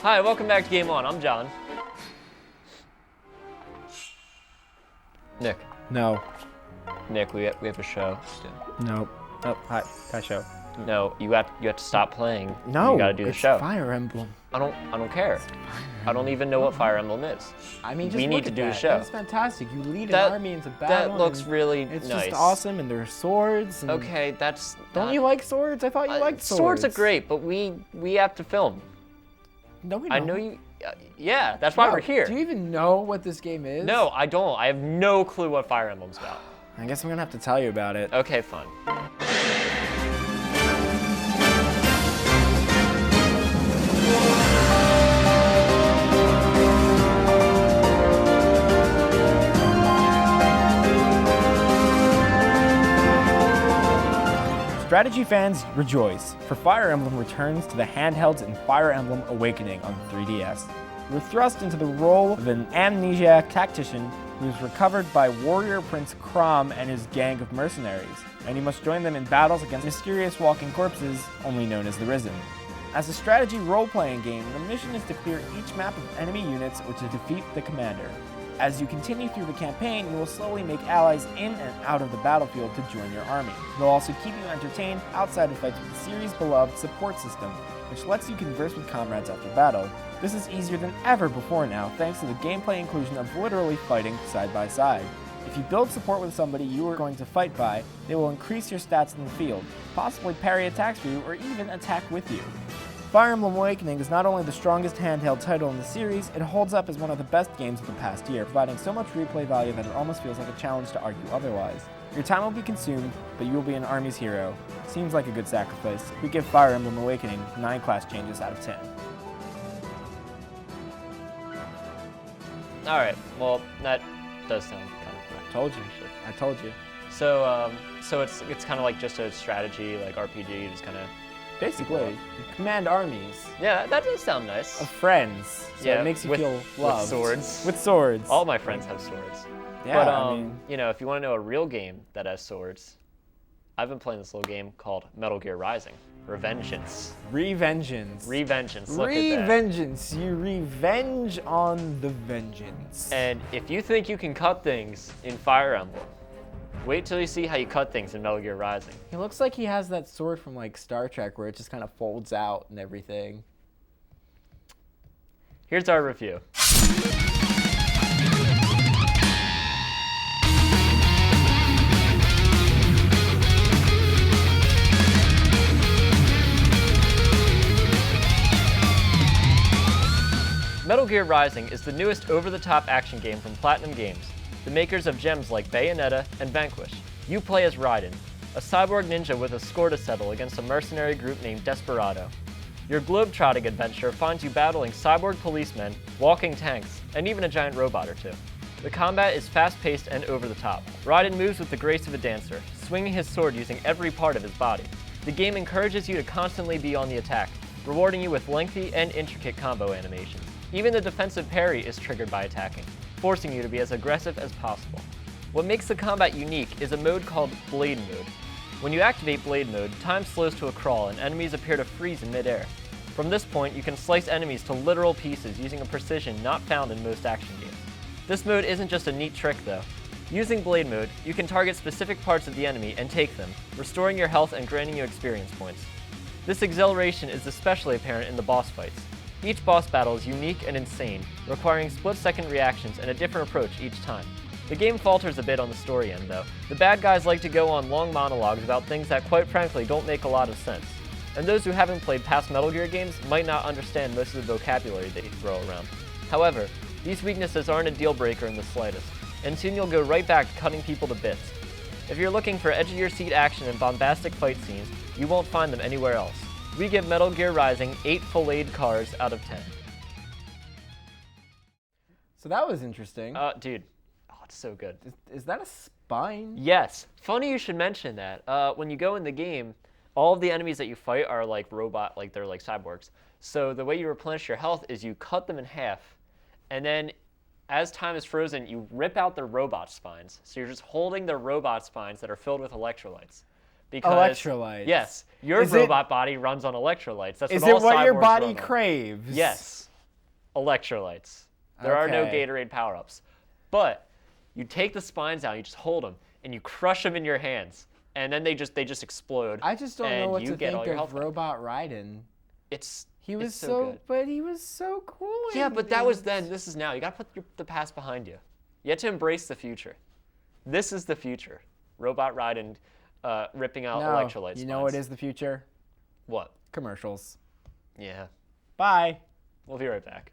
Hi, welcome back to Game On. I'm John. Nick. No. Nick, we have a show. No. Oh, hi show. No, you have to stop playing. No, you gotta do the it's show. Fire Emblem. I don't care. I don't even know what Fire Emblem is. I mean, just we look need to at do that. the show. That's fantastic. You lead an army into battle. That looks and really it's nice. just awesome, and there's swords. And Okay, that's. Don't you like swords? I thought you liked swords. Swords are great, but we have to film. No, we don't. I know you. Yeah, that's why we're here. Do you even know what this game is? No, I don't. I have no clue what Fire Emblem's about. I guess I'm gonna have to tell you about it. Okay, fine. Strategy fans rejoice, for Fire Emblem returns to the handhelds in Fire Emblem Awakening on 3DS. You're thrust into the role of an amnesiac tactician who is recovered by warrior Prince Crom and his gang of mercenaries, and you must join them in battles against mysterious walking corpses, only known as the Risen. As a strategy role-playing game, the mission is to clear each map of enemy units or to defeat the commander. As you continue through the campaign, you will slowly make allies in and out of the battlefield to join your army. They'll also keep you entertained outside of fights with the series' beloved support system, which lets you converse with comrades after battle. This is easier than ever before now, thanks to the gameplay inclusion of literally fighting side by side. If you build support with somebody you are going to fight by, they will increase your stats in the field, possibly parry attacks for you, or even attack with you. Fire Emblem Awakening is not only the strongest handheld title in the series, it holds up as one of the best games of the past year, providing so much replay value that it almost feels like a challenge to argue otherwise. Your time will be consumed, but you will be an army's hero. Seems like a good sacrifice. We give Fire Emblem Awakening 9 class changes out of 10. All right. Well, that does sound kind of cool. Told you. I told you. So it's kind of like just a strategy, like RPG, you just kind of. Basically, you command armies. Yeah, that does sound nice. Of friends. So yeah, it makes you feel loved. With swords. With swords. All my friends have swords. Yeah, but I mean, you know, if you want to know a real game that has swords, I've been playing this little game called Metal Gear Rising. Revengeance. Revengeance. Revengeance. Look at that. Revengeance. You revenge on the vengeance. And if you think you can cut things in Fire Emblem, wait till you see how you cut things in Metal Gear Rising. He looks like he has that sword from like Star Trek where it just kind of folds out and everything. Here's our review. Metal Gear Rising is the newest over-the-top action game from Platinum Games, the makers of gems like Bayonetta and Vanquish. You play as Raiden, a cyborg ninja with a score to settle against a mercenary group named Desperado. Your globe-trotting adventure finds you battling cyborg policemen, walking tanks, and even a giant robot or two. The combat is fast-paced and over-the-top. Raiden moves with the grace of a dancer, swinging his sword using every part of his body. The game encourages you to constantly be on the attack, rewarding you with lengthy and intricate combo animations. Even the defensive parry is triggered by attacking, forcing you to be as aggressive as possible. What makes the combat unique is a mode called Blade Mode. When you activate Blade Mode, time slows to a crawl and enemies appear to freeze in midair. From this point, you can slice enemies to literal pieces using a precision not found in most action games. This mode isn't just a neat trick though. Using Blade Mode, you can target specific parts of the enemy and take them, restoring your health and granting you experience points. This exhilaration is especially apparent in the boss fights. Each boss battle is unique and insane, requiring split-second reactions and a different approach each time. The game falters a bit on the story end, though. The bad guys like to go on long monologues about things that quite frankly don't make a lot of sense. And those who haven't played past Metal Gear games might not understand most of the vocabulary they throw around. However, these weaknesses aren't a deal breaker in the slightest, and soon you'll go right back to cutting people to bits. If you're looking for edge-of-your-seat action and bombastic fight scenes, you won't find them anywhere else. We give Metal Gear Rising 8 filleted cars out of 10. So that was interesting. Dude, oh, it's so good. Is that a spine? Yes. Funny you should mention that. When you go in the game, all of the enemies that you fight are like they're like cyborgs. So the way you replenish your health is you cut them in half, and then as time is frozen, you rip out their robot spines. So you're just holding their robot spines that are filled with electrolytes. Because, electrolytes. Yes, your robot body runs on electrolytes. That's is what all it what your cyborgs body run on. craves? Yes. electrolytes. There are no Okay. Gatorade power-ups. But you take the spines out, you just hold them, and you crush them in your hands. And then they just explode. I just don't know and what you to get all think your of health back. Robot Raiden. He was it's so good. but he was so cool. Yeah, but that was then. This is now. You got to put the past behind you. You have to embrace the future. This is the future. Robot Raiden ripping out electrolytes. You know what is the future? What? Commercials. Yeah. Bye. We'll be right back.